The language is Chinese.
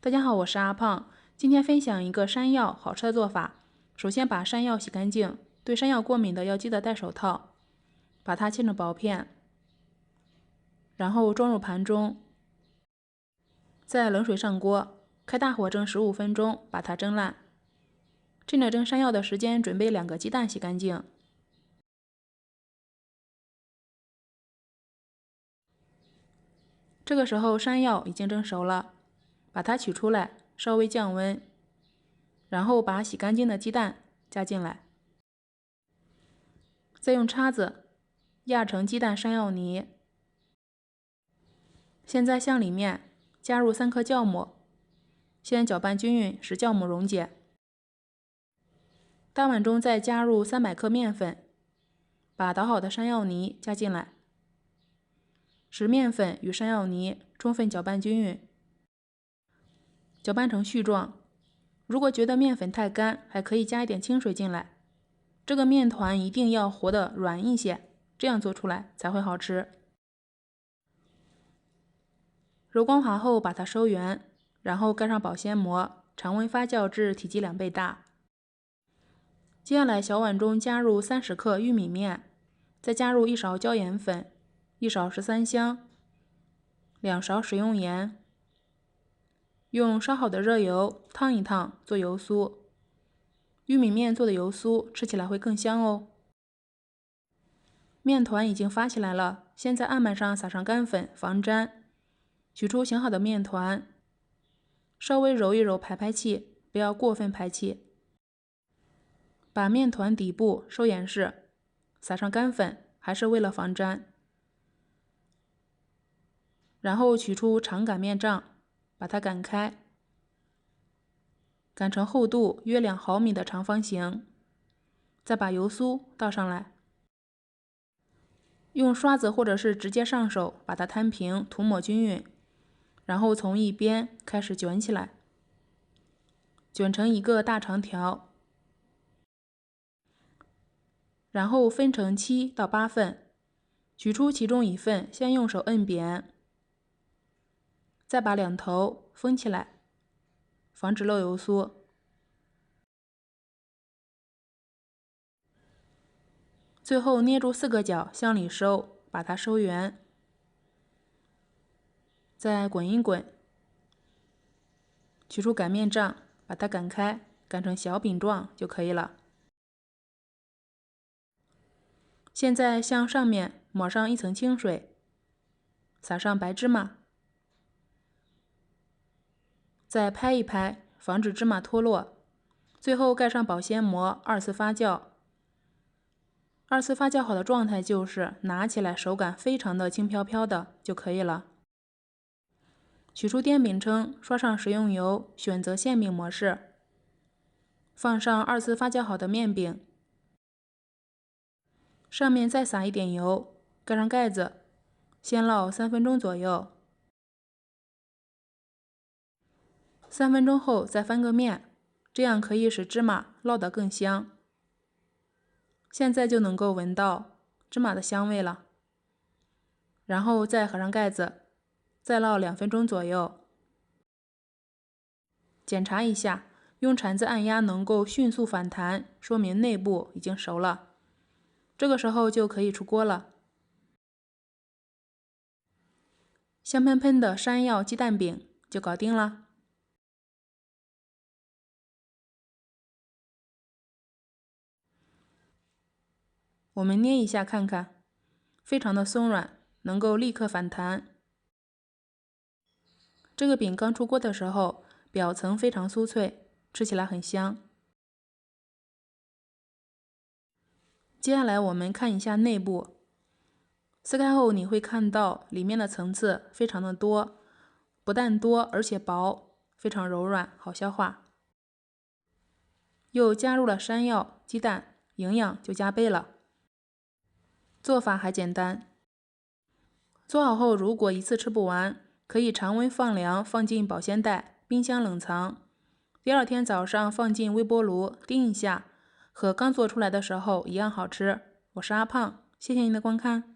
大家好，我是阿胖，今天分享一个山药好吃的做法。首先把山药洗干净，对山药过敏的要记得戴手套。把它切成薄片，然后装入盘中，在冷水上锅，开大火蒸15分钟，把它蒸烂。趁着蒸山药的时间，准备2个鸡蛋，洗干净。这个时候山药已经蒸熟了，把它取出来，稍微降温，然后把洗干净的鸡蛋加进来，再用叉子压成鸡蛋山药泥。现在向里面加入3颗酵母，先搅拌均匀，使酵母溶解。大碗中再加入300克面粉，把捣好的山药泥加进来，使面粉与山药泥充分搅拌均匀，搅拌成絮状。如果觉得面粉太干，还可以加一点清水进来。这个面团一定要和得软一些，这样做出来才会好吃。揉光滑后把它收圆，然后盖上保鲜膜，常温发酵至体积2倍大。接下来小碗中加入30克玉米面，再加入1勺椒盐粉、1勺13香、2勺食用盐，用烧好的热油烫一烫做油酥。玉米面做的油酥吃起来会更香哦。面团已经发起来了，先在案板上撒上干粉防粘，取出醒好的面团，稍微揉一揉排排气，不要过分排气。把面团底部收严实，撒上干粉，还是为了防粘。然后取出长擀面杖，把它擀开，擀成厚度约2毫米的长方形，再把油酥倒上来，用刷子或者是直接上手把它摊平，涂抹均匀，然后从一边开始卷起来，卷成一个大长条，然后分成7到8份，取出其中1份，先用手摁扁，再把2头封起来，防止漏油酥。最后捏住4个角向里收，把它收圆，再滚一滚，取出擀面杖，把它擀开，擀成小饼状就可以了。现在向上面抹上1层清水，撒上白芝麻，再拍一拍，防止芝麻脱落。最后盖上保鲜膜，2次发酵。2次发酵好的状态就是拿起来手感非常的轻飘飘的就可以了。取出电饼铛，刷上食用油，选择馅饼模式，放上2次发酵好的面饼，上面再撒一点油，盖上盖子，先烙3分钟左右。3分钟后再翻个面，这样可以使芝麻烙得更香。现在就能够闻到芝麻的香味了。然后再合上盖子，再烙2分钟左右。检查一下，用铲子按压能够迅速反弹，说明内部已经熟了。这个时候就可以出锅了。香喷喷的山药鸡蛋饼就搞定了。我们捏一下看看，非常的松软，能够立刻反弹。这个饼刚出锅的时候，表层非常酥脆，吃起来很香。接下来我们看一下内部，撕开后你会看到里面的层次非常的多，不但多而且薄，非常柔软，好消化。又加入了山药、鸡蛋，营养就加倍了。做法还简单，做好后如果一次吃不完，可以常温放凉，放进保鲜袋，冰箱冷藏。第2天早上放进微波炉叮一下，和刚做出来的时候一样好吃。我是阿胖，谢谢您的观看。